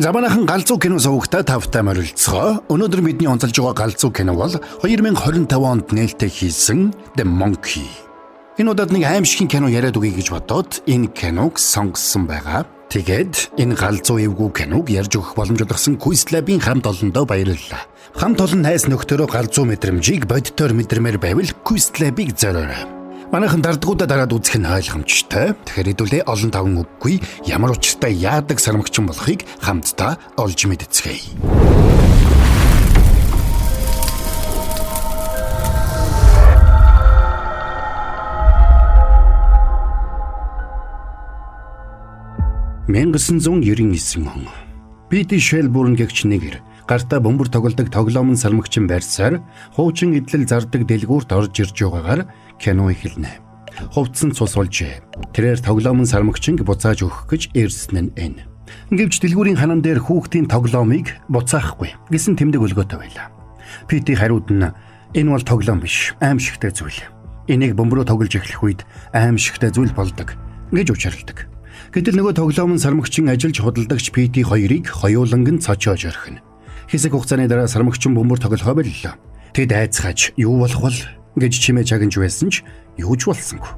Заманахан галзуу кино сувагтаа тавтай морилцгоо. Өнөөдөр бидний онцолж байгаа галзуу кино бол 2025 онд нээлттэй хийсэн The Monkey. Энэ удаад нэг аимшигын кино яриад үгүй гэж бодоод энэ киног сонгосон байгаа. Тэгээд энэ галзуу эвгүй киног ярьж өгөх боломж олгосон Quizlab-ийн хамт олондоо баярлалаа. Хамт олон найз нөхдөөрөө галзуу мэдрэмжийг бодитоор мэдрэмээр байвал Quizlab-ыг зориорой. Манайхан дардгуудаа дараад үзэх нь ойлгомжтой. Тэгэхээр хэдүүлээ олон таван үггүй ямар учиртай яадаг сармагчин болохыг хамтдаа олж мэдцгээе. (1999 он) Пити Шелбурн гэгч нэгэр гартаа бөмбөр тоглодог тоглоомын сармагчин байрсаар хуучин эдлэл зардаг дэлгүүрт орж ирж байгаагаар кино эхэлнэ. Хувцсан цус олжээ. Тэрээр тоглоомын сармагчинг буцааж өгөх гэж ирсэн нь энэ. Гэвч дэлгүүрийн ханан дээр хүүхдийн тоглоомыг буцаахгүй гэсэн тэмдэг өлгөөтэй байлаа. Пити хариуд нь энэ бол тоглоом биш, аимшигтай зүйл. Энийг бөмбөрөөр тоглож эхлэх үед аимшигтай зүйл болдог гэж учирладаг. Гэтэл нөгөө тоглоомын сармагчин ажиллаж худалдагч Пити хоёрыг хоёуланг нь цочоож орхино. Хэсэг хугацааны дараа сармагчин бөмбөр тоглохоо боллоо. Тэд айцгааж юу болох вэ гэж чимээ чагнж байсан ч юу ч болсонгүй.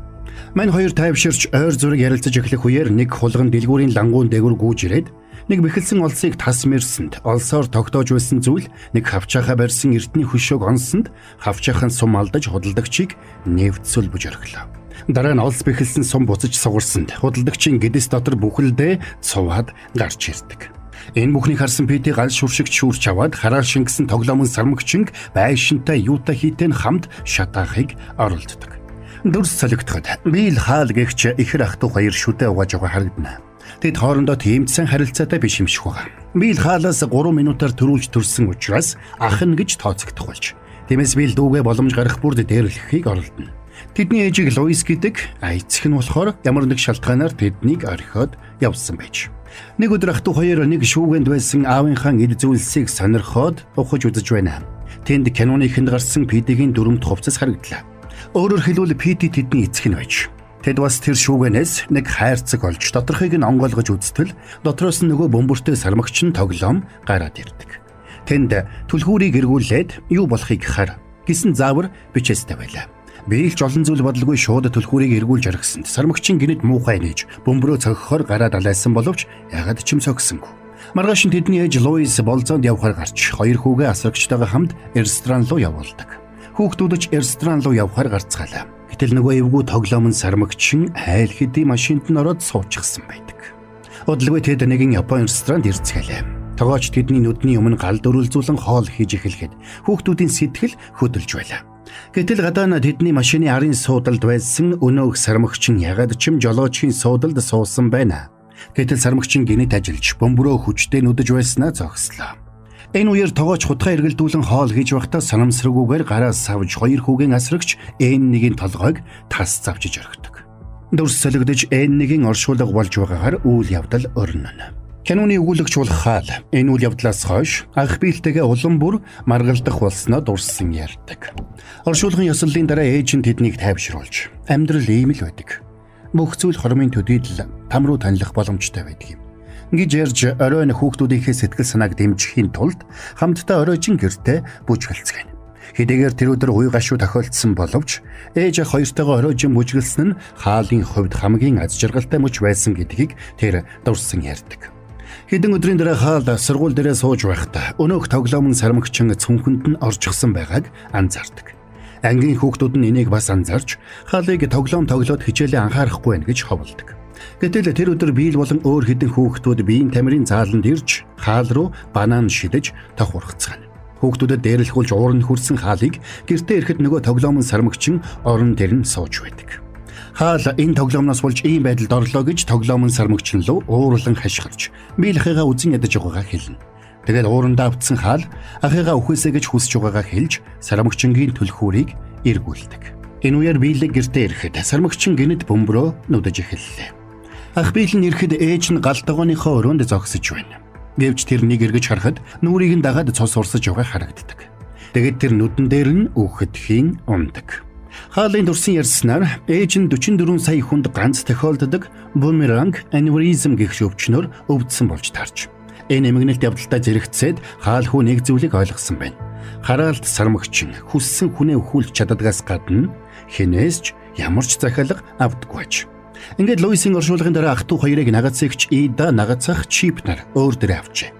Мань хоёр тайвширч ойр зүрэг ярилцаж эхлэх үеэр нэг хулган дэлгүүрийн лангуун дээгүр гүйж ирээд нэг бэхэлсэн олсыг тас мэрсэнд олсоор тогтоож байсан зүйл нэг хавчаахаа барьсан эртний хөшөөг онсонд хавчаахан сум алдаж худалдагчийг нэвтсүүлбэж орхилоо. Дараа нь олс бэхэлсэн сум буцаж сугарсанд худалдагчийн гэдэс дотор бүхэлдээ цуваад гарч ирдэг. Энэ бүхнийг харсан Пити гал шүршигт шүүрч аваад хараар шингэсэн тоглоомын сармагчинг байшинтай юутай хийтэй хамт шатаахыг оролддог. Дүрс солигдоход Билл Хаал гэгч ихэр ах トゥ хоёр шүдэ угааж байгаа харагдана. Тэд хоорондоо тэмцсэн харилцаатай биш юм шиг байгаа. Билл Хаалаас 3 минутаар төрүүлж төрсөн учраас ах нь гэж тооцогдох болж. Тиймээс Билл дүүгээ боломж гарах бүрд дээрлэхийг оролдоно. Тэдний ээжийг Луис гэдэг айцх нь болохоор ямар нэг шалтгаанаар тэднийг орхиод явсан байж. Нэг өдөр ах トゥ хоёр нэг шүүгэнд байсан аавынхаа эд зүйлсийг сонирхоод ухаж үзэж байна. Тэнд киноны ихэнд гарсан Питигийн дүрмт хувцас харагдлаа. Өөрөөр хэлбэл Пити тэдний эцэг нь байж. Тэд бас тэр шүүгэнээс нэг хайрцаг олж доторхыг нь онгойлгож үзтэл дотроос нь нөгөө бөмбөртэй сармагчин тоглоом гараад ирдэг. Тэнд түлхүүрийг эргүүлээд юу болохыг хар гэсэн заавар бичээстэй байлаа. Бийлж олон зүйл бодлого шууд түлхүүрийг эргүүлж орхисонд сармагчин гинэд муухай нээж бөмбөрөө цогхохоор гараад алайсан боловч ягаад ч юм согсонгүй. Маргааш нь тэдний ээж Луис болзоонд явхаар гарч хоёр хүүгээ асрагчтайгаа хамт ресторан руу явуулдаг. Хүүхдүүд ч ресторан руу явхаар гарцгаалаа. Гэтэл нөгөө эвгүй тоглоомын сармагчин айл хэдий машинд нь ороод суучихсан байдаг. Удалгүй тэд нэгэн Япон ресторанд ирцгэлээ. Тогооч тэдний нүдний өмнө гал дөрвөлзүүлэн хоол хийж эхлэхэд хүүхдүүдийн сэтгэл хөдөлж байлаа. Гэтэл гадаа нь тэдний машины арын суудалд байсан өнөөх сармагчин ягаад ч юм жолоочийн суудалд суусан байна. Гэтэл сармагчин гинэт ажиллаж бөмбөрөө хүчтэй нүдэж байснаа зогслоо. Энэ үеэр тогооч хутгаа эргэлдүүлэн хоол хийж байхдаа санамсргүйгээр гараас савж хоёр хүүгийн асрагч N1-ийн толгойг тас завжиж орхидог. Дүрс солигдож N1-ийн оршуулга болж байгаагаар үйл явдал өрнөнө. Киноны өгүүлэгч бол Хаал энэ үйл явдлаас хойш анх биелтэйгээ улам бүр маргалдах болсноо дурсан ярьдаг. Оршуулгын ёслолын дараа ээж нь тэднийг тайвшруулж амьдрал ийм л байдаг. Бүх зүйл хормын төдийд л там руу танилах боломжтой байдаг юм. Гэж ярьж оройн хүүхдүүдийнхээ сэтгэл санааг дэмжихийн тулд хамтдаа оройжин гэртээ бүжгэлцгэн. Хэдийгээр тэр өдөр уй гашуу тохиолдсон боловч ээж хоёртойгоо оройжин бүжгэлсэн нь Хаалын хувьд хамгийн аз жаргалтай мөч байсан гэдгийг тэр дурсан ярьдаг. Хэдэн өдрийн дараа Хаал сургууль дээрээ сууж байхдаа өнөөх тоглоомын сармагчин цүнхэнд нь орчихсон байгааг анзаардаг. Ангийн хүүхдүүд нь энийг бас анзаарч Хаалыг тоглоом тоглоод хичээлээ анхаарахгүй байна гэж ховолдог. Гэтэл тэр өдөр Билл болон өөр хэдэн хүүхдүүд биеийн тамирын зааланд ирж Хаал руу банан шидэж тох ургацгаана. Хүүхдүүдэд дээрлэхүүлж ууранд хүрсэн Хаалыг гэртээ ирэхэд нөгөө тоглоомын сармагчин орон дээр нь сууж байдаг. Хаал энэ тоглоомноос болж ийм байдалд орлоо гэж тоглоомын сармагчин руу уурлан хашгирч Билл ахыгаа үзэн ядаж байгаагаа хэлнэ. Тэгээд уурандаа автсан Хаал ахыгаа үхээсэй гэж хүсэж байгаагаа хэлж сармагчингийн түлхүүрийг эргүүлдэг. Энэ үеэр Билл гэртээ ирэхэд сармагчин гинэд бөмбөрөө нүдэж эхэллээ. Ах Билл нь ирэхэд ээж нь галтгооныхоо өрөөнд зогсож байна. Гэвч тэр нэг эргэж харахад нүрийг нь дагаад цус урсаж байгаа харагддаг. Тэгээд тэр нүдэн дээр нь үхэдхийн ундаг. Хаалын дурсан ярьснаар ээж нь 44 сая хүнд ганц тохиолддог бумеранг аневризм гэх өвчнөр өвдсөн болж таарч Энэ эмгэнэлт явдалтай зэрэгцээд хаал хүү нэг зүйлийг ойлгосон байна. Хараалт сармагчин хүссэн хүнээ өхүүлж чаддагаас гадна хинээс ч ямар ч захиалга авдаггүй аж. Ингээд Луисийн оршуулгын дараа ах トゥ хоёрыг нагацэгч Ида нагацах чип нар өөр дөрөө авчээ.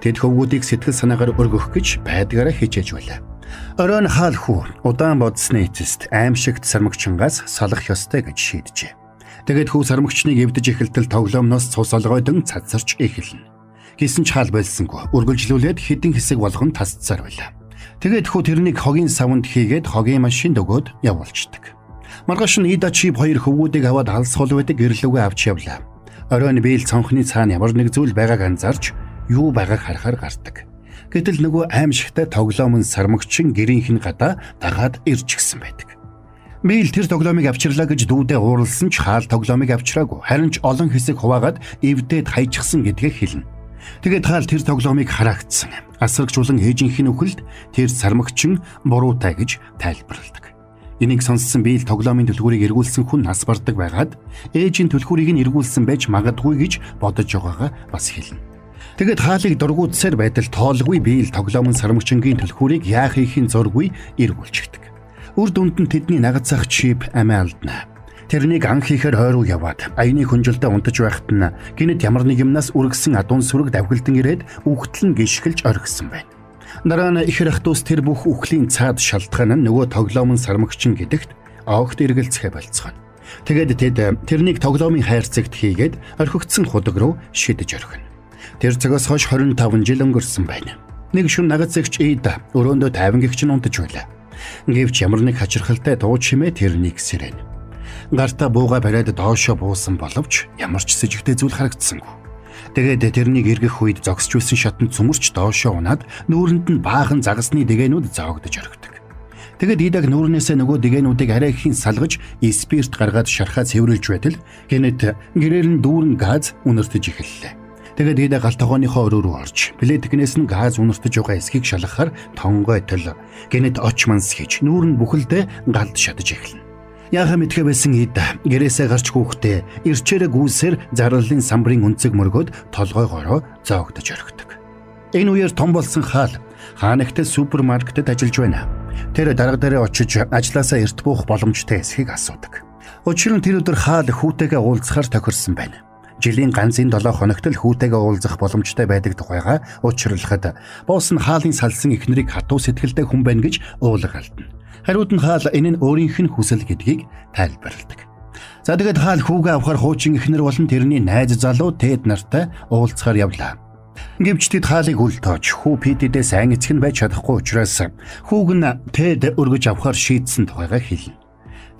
Тэд хөвгүүдийг сэтгэл санаагаар өргөх гэж байдгаараа хичээж байлаа. Оройн хаал хүү удаан бодсны эцэст аимшигт сармагчингаас салах ёстой гэж шийджээ. Тэгээд хүү сармагчныг эвдэж эхэлтэл тоглоомноос цус олгойдон цацарч эхэлнэ. Гэсэн ч хаал байлсангүй үргэлжлүүлээд хэдэн хэсэг болгон тасцсаар байлаа. Тэгээд хүү тэрнийг хогийн савнд хийгээд хогийн машинд өгөөд явуулчихдаг. Маргааш нь Ида чип хоёр хөвгүүдийг аваад алсгол байдаг гэрлүүгээ авч явлаа. Оройн биел цонхны цаана ямар нэг зүйл байгааг анзаарч юу байгааг харахаар гардаг. Гэтэл нөгөө аимшигтай тоглоомын сармагчин гэрийнх нь гадаа дагаад ирж гисэн байдаг. Биел тэр тоглоомыг авчирлаа гэж дүүдээ ууралсан ч хаал тоглоомыг авчираагүй. Харин ч олон хэсэг хуваагаад эвдээд хайчихсан гэдгээ хэлнэ. Тэгээд хаал тэр тоглоомыг хараагдсан. Асаргчулан ээжийнх нь үхэлд тэр сармагчин буруутай гэж тайлбарладаг. Энийг сонссон биел тоглоомын түлхүүрийг эргүүлсэн хүн нас бардаг байгаад ээжийн түлхүүрийг нь эргүүлсэн байж магадгүй гэж бодож байгаагаа бас хэлнэ. Тэгээд хаалыг дургуутсаар байтал тоолгүй биел тоглоомын сармагчингийн түлхүүрийг яах хийхин зургүй эргүүлчихдэг. Үр дүнд нь тэдний нагацах чип амиа алдна. Тэрнийг анх хийхээр хойруу яваад аяны хүнжилтэд унтаж байхад нь гинэт ямар нэг юмнаас үргэсэн адуун сүрэг давхилтан ирээд үхтэл нь гიშгэлж орхисон байна. Дараа нь ихэр ах トゥ тэр бүх үхлийн цаад шалтгаан нь нөгөө тоглоомын сармагчин гэдэгт огт эргэлцэхэ болцгоно. Тэгээд тэд тэрнийг тоглоомын хайрцагт хийгээд орхигдсон худаг руу шидэж орхино. Тэр цагаас хойш 25 жил өнгөрсөн байна. Нэг шөнө нагацэгч Ида өрөөндөө 50 гэгч нь унтаж байлаа. Гэвч ямар нэг хачирхалтай дуу чимээ тэрнийг сэрэн. Гартаа бууга бариад доошо буусан боловч ямар ч сэжигтэй зүйл харагдсангүй. Тэгээд тэрнийг эргэх үед зогсож байсан шатанд цөмөрч доошо унаад нүүрэнд нь баахан загасны дэгээнүүд зоогдож орхидог. Тэгээд Идаг нүүрнээсээ нөгөө дэгээнүүдийг арай ихийн салгаж спирт гаргаад шархаа цэвэрлж байтал гэнэт гэрээр нь дүүрэн газ үнэртэж эхэллээ. Тэгээд Ида галтгооныхоо өрөө рүү орж плетикнээс нь газ үнэртэж байгаа эсхийг шалгахаар тонгойтол гэнэт очманс хийж нүүр нь бүхэлдээ галд шатаж эхэлнэ. Яахан мэдхэ байсан Ида гэрээсээ гарч хүүхдээ ирчээрээ гүйсээр зарлалын самбарын үнцэг мөргөөд толгойгоороо зоогдож орхидог. Энэ үеэр том болсон хаал хаанагтай супермаркетэд ажиллаж байна. Тэр дарга дээрээ очиж ажилласаа эрт буух боломжтой эсхийг асуудаг. Учир нь тэр өдөр хаал хүүтэйгээ уулзахаар тохирсон байна. Жилийн ганцын 7 хоногт л хүүтэйгээ уулзах боломжтой байдаг тухайга учирлахад босс нь хаалын салсан эхнэрийг хатуу сэтгэлтэй хүн байна гэж уулга алдна. Хариуд нь хаал энэ нь өөрийнх нь хүсэл гэдгийг тайлбарладаг. За тэгээд хаал хүүгээ авахар хуучин эхнэр болон тэрний найз залуу Тэд нартай уулзахаар явлаа. Гэвч тэд хаалыг үл тоож хүү Питэдээ сайн эцэг нь байж чадахгүй учраас хүүг нь Тэд өргөж авахар шийдсэн тухайга хэлнэ.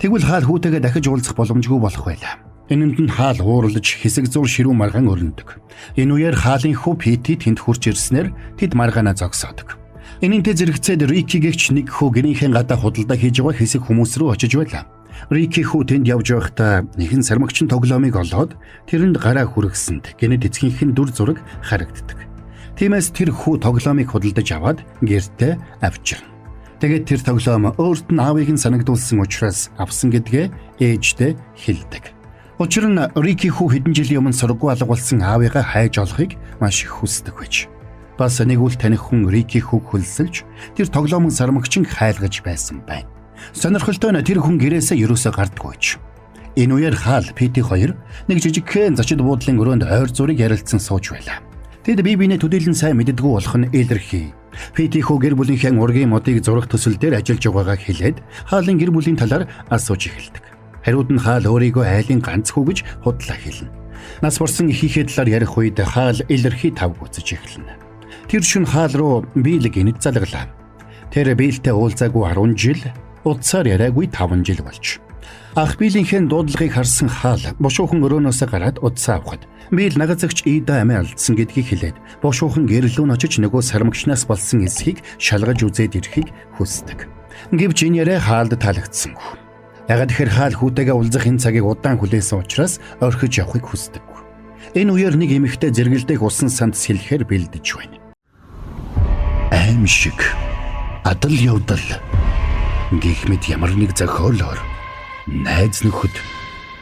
Тэгвэл хаал хүүтэйгээ дахиж уулзах боломжгүй болох байлаа. Энэнд нь хаал ууралж хэсэг зур ширүүн маргаан өрнөдөг. Энэ үеэр хаалын хүү Пити тэнд хурж ирснээр тэд маргаанаа зогсоодог. Энэнтэй зэрэгцээд Рики гэгч нэг хүү гэрийнхээ гадаа худалдаа хийж байгаа хэсэг хүмүүс рүү очиж байлаа. Рики хүү тэнд явж байхдаа нэгэн сармагчин тоглоомыг олоод тэрэнд гараа хүргэсэнд гэнэт эцгийнх нь дүр зураг харагддаг. Тиймээс тэр хүү тоглоомыг худалдаж аваад гэртээ авчирна. Тэгээд тэр тоглоом өөрт нь аавыг нь санагдуулсан учраас авсан гэдгээ ээжтэй хэлдэг. Учир нь Рики хүү хэдэн жилийн өмнө сургуу алга болсон аавыгаа хайж олохыг маш их хүсдэг байж. Бас нэг үл таних хүн Рики хүүг хөлсөлж тэр тоглоомын сармагчин хайлгаж байсан байна. Сонирхолтой нь тэр хүн гэрээсээ ерөөсөө гардаггүйч. Энэ үеэр хаал Пити хоёр нэг жижигхэн зочид буудлын өрөөнд ойр зургийг ярилцсан сууж байлаа. Тэд бие биенээ төдийлөн сайн мэддэггүй болох нь илэрхий. Пити хүү гэр бүлийнхээ ургийн модыг зурах төсөл дээр ажиллаж байгаагаа хэлээд хаалын гэр бүлийн талаар асууж эхэлдэг. Хариуд нь хаал өөрийгөө айлын ганц хүү гэж худлаа хэлнэ. Нас барсан эхийнхээ талаар ярих үед хаал илэрхий тав гүцэж эхэлнэ. Тэр шөнө хаал руу биел гинэт залглаа. Тэр биелтэй уулзаагүй 10 жил, удсаар яриагүй 5 жил болж. Ах биелийнхээ дуудлагыг харсан хаал бошуухан өрөөнөөс гараад удсаа авахд биел нагацагч Ида амиа алдсан гэдгийг хэлээд бошуухан гэрлүүн очиж нөгөө сармагчнаас болсон эсхийг шалгаж үзээд ирэхийг хүсдэг. Гэвч энэ яриа хаалд таалагдсангүй. Ягаад гэхээр хаал хүүтэйгээ уулзах энэ цагийг удаан хүлээсэн учраас орхиж явахыг хүсдэггүй. Энэ үеэр нэг эмэгтэй зэрэгэлдэх усан санд сэлэхээр бэлдэж байна. Аимшиг, адал явдал, гэх мэт ямар нэг зохиолоор найз нөхөд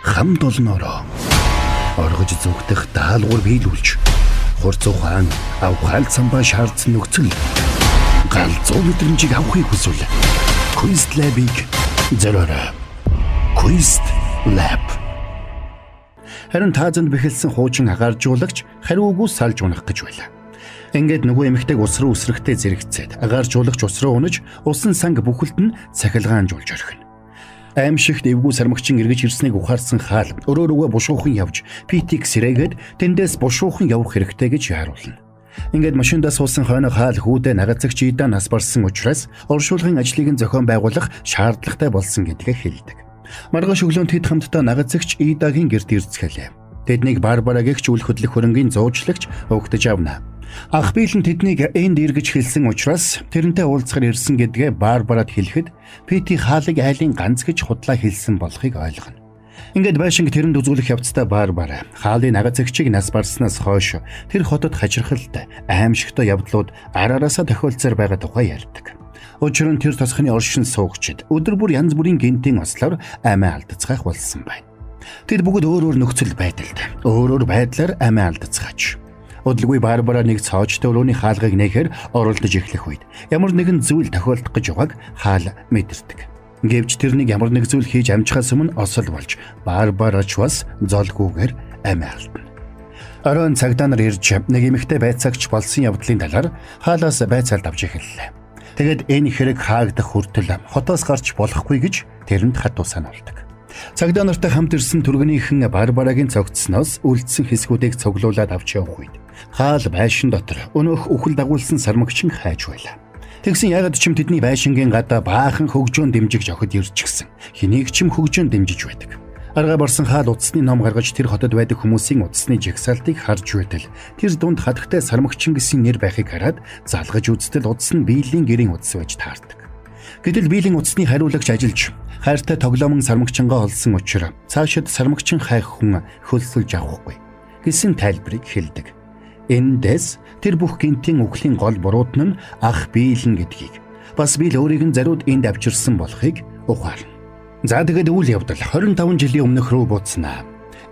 хамт олноороо оргож зүгтэх даалгавар биелүүлж Хурц ухаан авахаал самбаа шаардсан нөхцөл галзуу мэдрэмжийг авахыг хүсвэл Quest Lab-ыг зориорой. Quest Lab. Харин таазанд бэхэлсэн хуучин агааржуулагч хариугүй салж унах гэж байлаа. Ингээд нөгөө эмэгтэйг ус руу үсрэхтэй зэрэгцээд агааржуулагч ус руу унаж усан санг бүхэлд нь цахилгаанжуулж орхино. Аимшигт эвгүй сармагчин эргэж ирснийг ухаарсан хаал өрөөрөө бушуухан явж Питийг сэрээгээд тэндээс бушуухан явах хэрэгтэй гэж яаруулна. Ингээд машиндаа суусан хойно хаал хүүдээ нагацагч идаа нас барсан учраас оршуулгын ажлыг нь зохион байгуулах шаардлагатай болсон гэдгээ хэлдэг. Маргааш өглөө тэд хамтдаа нагацагч Идагийн гэрт ирцгэлээ. Тэднийг Барбарагч үл хөдлөх хөрөнгийн зуучлагч өгдөж авна. Ах биел нь тэднийг энд эргэж хэлсэн учраас тэрнтэй уулзахаар ирсэн гэдгээ Барбарад хэлэхэд Пити хаалыг айлын ганц гэж худлаа хэлсэн болохыг ойлгоно. Ингээд байшинг тэрэнд үзүүлэх явцдаа Барбара хаалын нагацагчийг нас барснаас хойш тэр хотод хачирхалтай аимшигтай явдлууд араараасаа тохиолцоор байгаа тухай ярьдаг. Учир нь тэр тосхны оршин суугчид өдөр бүр янз бүрийн гинтийн ослоор амиа алдацгаах болсон байна. Тэд бүгд өөр нөхцөл байдалд өөр байдлаар амиа алдацгаач. Удалгүй Барбара нэг цоочтой өрөөний хаалгыг нээхээр оролдож эхлэх үед ямар нэгэн зүйл тохиолдох гэж байгааг хаал мэдэрдэг. Гэвч тэрнийг ямар нэг зүйл хийж амжихаас өмнө осол болж Барбарач бас золгүйгээр амиа алдна. Оройн цагдаа нар ирж нэг эмэгтэй байцаагч болсон явдлын талаар хаалаас байцаалд авч эхэллээ. Тэгэд энэ хэрэг хаагдах хүртэл хотоос гарч болохгүй гэж тэрэнд хат тусаа нуулдаг. Цагдаа нартай хамт ирсэн түргэнийхэн Барбарагийн цогцсноос үлдсэн хэсгүүдийг цуглуулад авч явах үед хаал байшин дотор өнөөх үхэл дагуулсан сармагчин хайж байлаа. Тэгсэн ягаад ч юм тэдний байшингийн гадаа баахан хөгжөөн дэмжиж охид ирчихсэн. Хэнийг ч юм хөгжөөн дэмжиж байдаг. Арга барсан хаал утасны ном гаргаж тэр хотод байдаг хүмүүсийн утасны жагсаалтыг харж байтал тэр дунд хатагтай сармагчин гэсэн нэр байхыг хараад залгаж үзтэл утас нь биелийн гэрийн утас байж таардаг. Гэтэл биелийн утасны хариулагч ажиллаж хайртай тоглоомон сармагчингаа олсон учраас цаашид сармагчин хайх хүн хөлсөлж авахгүй гэсэн тайлбарыг хэлдэг. Эндээс тэр бүх гинтийн үхлийн гол бурууд нь ах биелэн гэдгийг бас биел өөрийг нь зариуд энд авчирсан болохыг ухаарна. За тэгээд үйл явдал 25 жилийн өмнөх рүү буцнаа.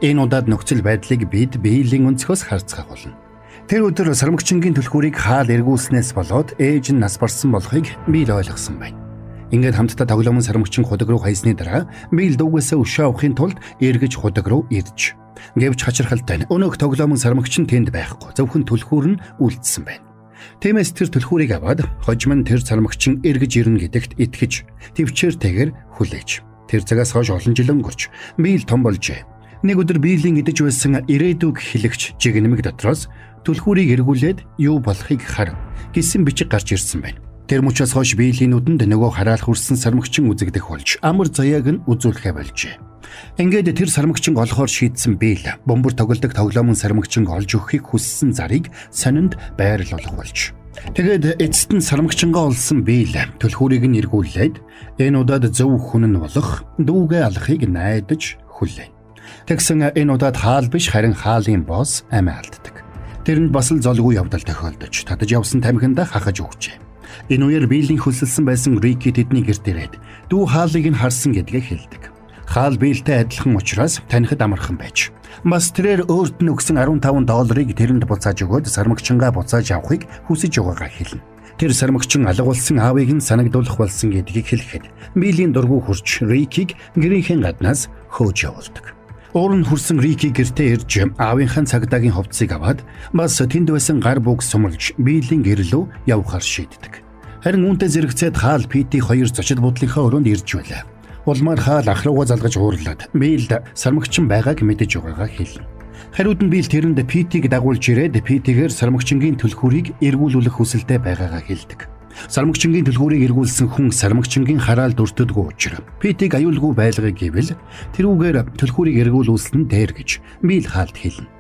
Энэ удаад нөхцөл байдлыг бид биелийн өнцгөөс харцгаах болно. Тэр өдөр сармагчингийн түлхүүрийг хаал эргүүлснээс болоод ээж нь нас барсан болохыг биел ойлгосон байна. Ингээд хамтдаа тоглоомон сармагчин худаг руу хайсны дараа биел дуугасаа өшөө авахын тулд эргэж худаг руу ирж. Гэвч хачирхалтай өнөөх тоглоомон сармагчин тэнд байхгүй. Зөвхөн түлхүүр нь үлдсэн байна. Тиймээс тэр түлхүүрийг аваад хожим нь тэр сармагчин эргэж ирнэ гэдэгт итгэж төвчээртэйгээр хүлээж. Тэр цагаас хойш олон жил өнгөрч биел том болжээ. Нэг өдөр биелийн идэж байсан ирээдүг хэлэгч жигнэмэг дотроос түлхүүрийг эргүүлээд юу болохыг хар гэсэн бичиг гарч ирсэн байна. Тэр мөчөөс хойш биелийн нүдэнд нөгөө хараалх үрсэн сармагчин үзэгдэх болж амар заяаг нь үзүүлэхэ болжээ. Ингээд тэр сармагчин олохоор шийдсэн биел бомбөр тоглодог тоглоомон сармагчин олж өгөхийг хүссэн зарыг сонинд байрлуулах болж. Тэгээд эцэст нь сармагчингаа олсон биел түлхүүрийг нь эргүүлээд энэ удаад зөв хүн нь болох дүүгээ алахыг найдаж хүлээн. Тэгсэн энэ удаад хаал биш харин хаалын босс амиа алддаг. Тэрэнд бас л золгүй явдал тохиолдож татаж явсан тамхиндаа хахаж өгчээ. Энэ үеэр биелийн хөлсөлсөн байсан Рики тэдний гэрт ирээд дүү хаалыг нь харсан гэдгээ хэлдэг. Хаал биелтэй адилхан учраас танихд амархан байж. Бас тэрээр өөрт нь өгсөн $15 тэрэнд буцааж өгөөд сармагчингаа буцааж авахыг хүсэж байгаагаа хэлнэ. Тэр сармагчин алга болсон аавыг нь санагдуулах болсон гэдгийг хэлэхэд биелийн дургүй хурч Рикийг гэрийнхэн гаднаас хөөж явуулдаг. Уурн хүрсэн Рики гэртээ ирж аавынхаа цагдаагийн хувцсыг аваад бас тэнд байсан гар бүг сумлж биелийн гэрлөө явахаар шийддэг. Харин үүнтэй зэрэгцээд хаал Пити хоёр зочид буудлынхаа өрөөнд ирж байлаа. Улмаар хаал ах руугаа залгаж уурлаад биел сармагчин байгааг мэдэж байгаагаа хэлнэ. Хариуд нь биел тэрэнд Питийг дагуулж ирээд Питигээр сармагчингийн түлхүүрийг эргүүлүүлэх хүсэлтэй байгаагаа хэлдэг. Сармагчингийн түлхүүрийг эргүүлсэн хүн сармагчингийн хараал дүртдэггүй учраас Питийг аюулгүй байлгыг гэвэл тэрүүгээр түлхүүрийг эргүүлүүлсэн дээр гэж биел хаалд хэлнэ.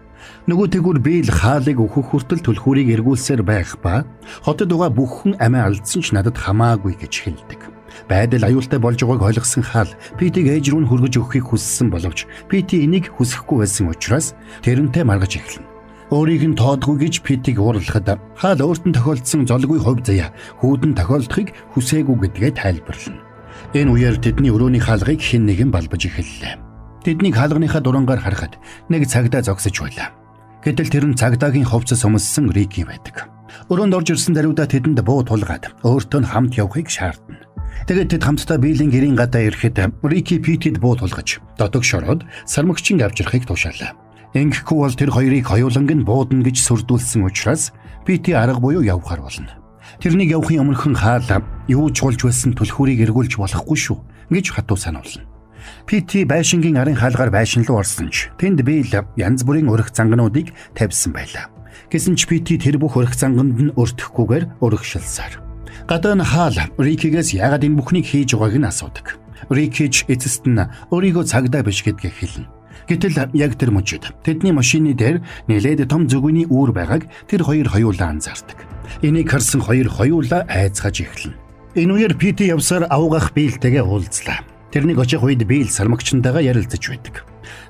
Нөгөө тэгүр биел хаалыг өөхөх хүртэл түлхүүрийг эргүүлсээр байх ба хотод байгаа бүх хүн амиа алдсан ч надад хамаагүй гэж хэлдэг. Байдал аюултай болж байгааг ойлгосон хаал Питийг ээж рүү хөргөж өгөхийг хүссэн боловч Пити энийг хүсэхгүй байсан учраас тэрнтэй маргаж эхэлнэ. Өөрийг нь тоодгүй гэж Питийг уурлахад хаал өөрт нь тохиолдсон золгүй хувь заяа хүүдэн тохиолдохыг хүсээгүй гэдгээ тайлбарлана. Энэ үеэр тэдний өрөөний хаалгыг хэн нэгэн балбаж эхэллээ. Тэднийг хаалганыхаа дурангаар харахад нэг цагдаа зогсож байлаа. Гэтэл тэр нь цагдаагийн хувцас өмссөн Рики байдаг. Өрөөнд орж ирсэн даруйдаа тэдэнд буу тулгаад өөртөө нь хамт явахыг шаардна. Тэгээд тэд хамтдаа биелийн гэрийн гадаа ирэхэд Рики Питид буу тулгаж дотог шороод сармагчийн авчрахыг тушаалаа. Ингэхгүй бол тэр хоёрыг хоёуланг нь буудна гэж сүрдүүлсэн учраас Пити арга буюу явахаар болно. Тэрнийг явахын өмнөхөн хаалаа юу ч болж байсан түлхүүрийг эргүүлж болохгүй шүү гэж хатуу сануулна. Пити байшингийн арын хаалгаар байшин руу орсон ч тэнд Бийл янз бүрийн өрх зангануудыг тавьсан байлаа. Гэсэн ч Пити тэр бүх өрх занганд нь өртөхгүйгээр өргөшилсаар. Гадаа нь хаал Рикигээс яагаад энэ бүхнийг хийж байгааг нь асуудаг. Рики ч эцэст нь өөрийгөө цагдаа биш гэдгийг хэлнэ. Гэтэл яг тэр мөчид тэдний машины дээр нэлээд том зүгүний үүр байгааг тэр хоёр хоёулаа анзаардаг. Энийг харсан хоёр хоёулаа айцгааж эхэлнэ. Энэ үеэр Пити явсаар авгах Бийлтэйгээ уулзлаа. Тэрнийг очих үед Бийл сармагчтайгаа ярилцаж байдаг.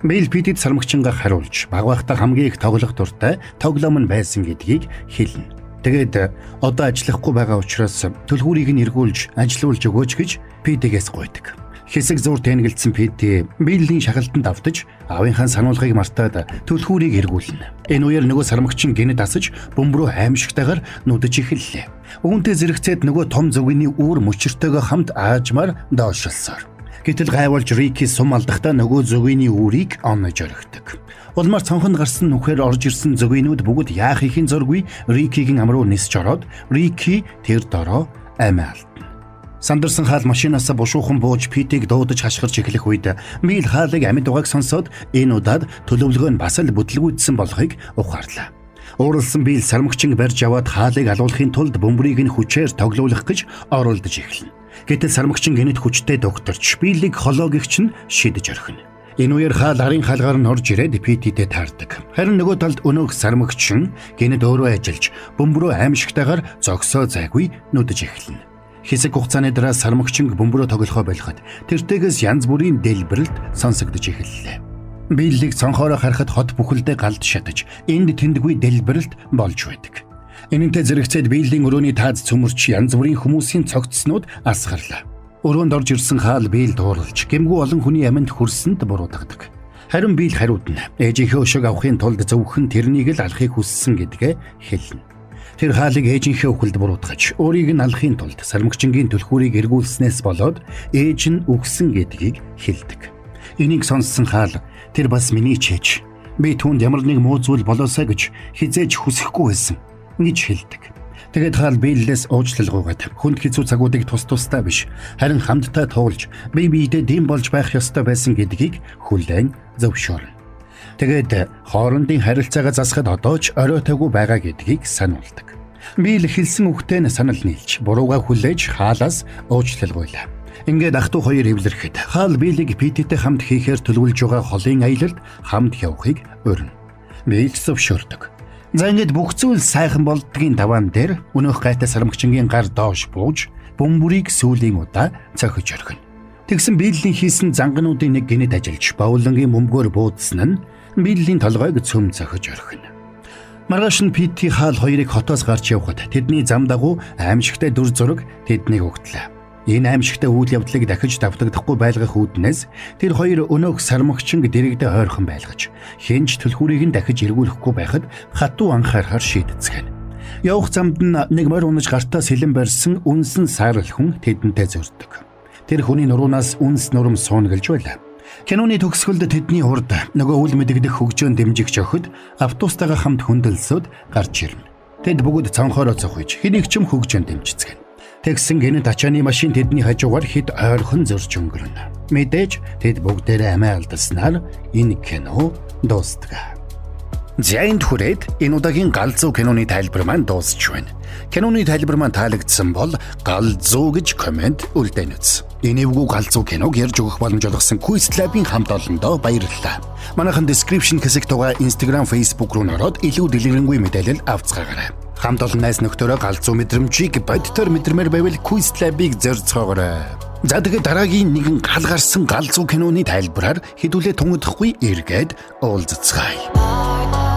Бийл Питид сармагчингаа хариулж багвахта хамгийн их тоглох дуртай тоглоом нь байсан гэдгийг хэлнэ. Тэгээд одоо ажиллахгүй байгаа учраас түлхүүрийг нь эргүүлж ажилуулж өгөөч гэж Питигээс гуйдаг. Хэсэг зур тэнгэлцсэн Пити Бийлийн шахалтанд автаж аавынхаа сануулгыг мартаад түлхүүрийг эргүүлнэ. Энэ үеэр нөгөө сармагчин гинэд асаж бөмбөрөө аимшигтайгаар нүдэж эхэллээ. Үүнтэй зэрэгцээд нөгөө том зүгний үүр мөчөртэйгөө хамт аажмаар доошилсоор. Гэтэл гайвалж Рики сум алдахдаа нөгөө зүгний үүрийг онож орхидог. Улмаар цонхонд гарсан нүхээр орж ирсэн зүгийнүүд бүгд яах ихийн зургүй Рикигийн ам руу нисч ороод Рики тэр дороо амиа алдна. Сандарсан хаал машинаасаа бушуухан бууж Питиг дуудаж хашгирч эхлэх үед Бийл хаалыг амьд угааг сонсоод энэ удаад төлөвлөгөө нь бас л бүтлгүйдсэн болохыг ухаарлаа. Ууралсан Бийл сармагчин барьж аваад хаалыг алуулахын тулд бөмбөрийг нь хүчээр тоглоулах гэж оролдож эхэлнэ. Гэтэл сармагчин гинэт хүчтэй докторч Бийлийг хологигч нь шидэж орхино. Энэ үеэр хаал арын хаалгаар нь орж ирээд Пититэй таардаг. Харин нөгөө талд өнөөх сармагчин гинэт өөрөө ажиллаж бөмбөрөө аимшигтайгаар зогсоо зайгүй нүдэж эхэлнэ. Хэсэг хугацааны дараа сармагчин бөмбөрөө тоглохоо болгоход тэртээс янз бүрийн дэлбэрэлт сонсогдож эхэллээ. Бийлийг цонхоороо харахад хот бүхэлдээ галд шатаж энд тэндгүй дэлбэрэлт болж байдаг. Энэнтэй зэрэгцээд Бийлийн өрөөний тааз цөмөрч янз бүрийн хүмүүсийн цогцснууд асгарлаа. Өрөөнд орж ирсэн хаал Бийл дуурлж гэмгүй олон хүний аминд хүрсэнд буруудадаг. Харин Бийл хариудна. Ээжийнхээ өшөөг авахын тулд зөвхөн тэрнийг л алахыг хүссэн гэдгээ хэлнэ. Тэр хаалыг ээжийнхээ үхэлд буруутгаж өөрийг нь алахын тулд сармагчингийн түлхүүрийг эргүүлснээс болоод ээж нь үхсэн гэдгийг хэлдэг. Энийг сонссон хаал тэр бас миний чээж. Би түүнд ямар нэг муу зүйл болоосаа гэж хизээж хүсэхгүй байсан гэж хэлдэг. Тэгээд хаал Бийлээс уучлалгүйгээд хүнд хэцүү цагуудыг тус тустай биш харин хамтдаа туулж бие биедээ дэм болж байх ёстой байсан гэдгийг хүлээн зөвшөөрнө. Тэгээд хоорондын харилцаагаа засахад одоо ч оройтойгүй байгаа гэдгийг сануулдаг. Бийл хэлсэн үгтэй нь санал нийлж буруугаа хүлээж хаалаас уучлалгуйлаа. Ингээд ах トゥ хоёр эвлэрэхэд хаал Бийлийг Пититэй хамт хийхээр төлөвлөж байгаа холын аялалд хамт явахыг өрнө. Бийл зөвшөөрдөг. За ингээд бүх зүйл сайхан болдгийн даваан дээр өнөөх гайтай сармагчингийн гар доош бууж бөмбөрийг сүүлийн удаа цохиж орхино. Тэгсэн Бийлийн хийсэн зангануудын нэг гинэд ажиллаж бовлонгийн бөмбөгөөр буудсан нь Бийлийн толгойг цөм цохиж орхино. Маргааш нь Пити хаал хоёрыг хотоос гарч явхад тэдний зам дагуу аимшигтай дүр зураг тэднийг өгтлээ. Энэ аимшигтай үйл явдлыг дахиж давтагдахгүй байлгах үүднээс тэр хоёр өнөөх сармагчин дэрэгдээ ойрхон байлгаж хинж түлхүүрийг нь дахиж эргүүлэхгүй байхад хатуу анхаарахаар шийдэцгэн. Явах замд нь нэг морь унаж гартаа сэлэн барьсан үнсэн саарл хүн тэдэнтэй зөрдөг. Тэр хүний нуруунаас үнс нурам суунаглаж байлаа. Киноны төгсгөлд тэдний урд нөгөө үл мэдэгдэх хөгжөөн дэмжигч охид автобустайгаа хамт хөндлөсөд гарч ирнэ. Тэд бүгд цонхоороо цохиж хэнийг ч хөгжөөн дэмжицгэн. Тэгсэн гинэт ачааны машин тэдний хажуугаар хэд ойрхон зөрж өнгөрнө. Мэдээж тэд бүгдээрээ амиа алдснаар энэ кино дуустдаг. Зэйнд хүрээд энэ удаагийн галзуу киноны тайлбар маань дуусч байна. Киноны тайлбар маань таалагдсан бол галзуу гэж комент үлдээнэз. Энэ эвгүй галзуу киног ярьж өгөх боломж олгосон Quizlab-ийн хамт олондоо баярлалаа. Манайхан description хэсэг тугаа Instagram, Facebook руу нөрөөд илүү дэлгэрэнгүй мэдээлэл авцгаагаарай. Хамт олон найз нөхдөөрөө галзуу мэдрэмжийг бодитоор мэдрэмээр байвал Quizlab-ыг зорьцоогоорой. За тэгээд дараагийн нэгэн гал гарсан галзуу киноны тайлбараар хэдүүлээ тунгадахгүй эргээд уулзцгаая.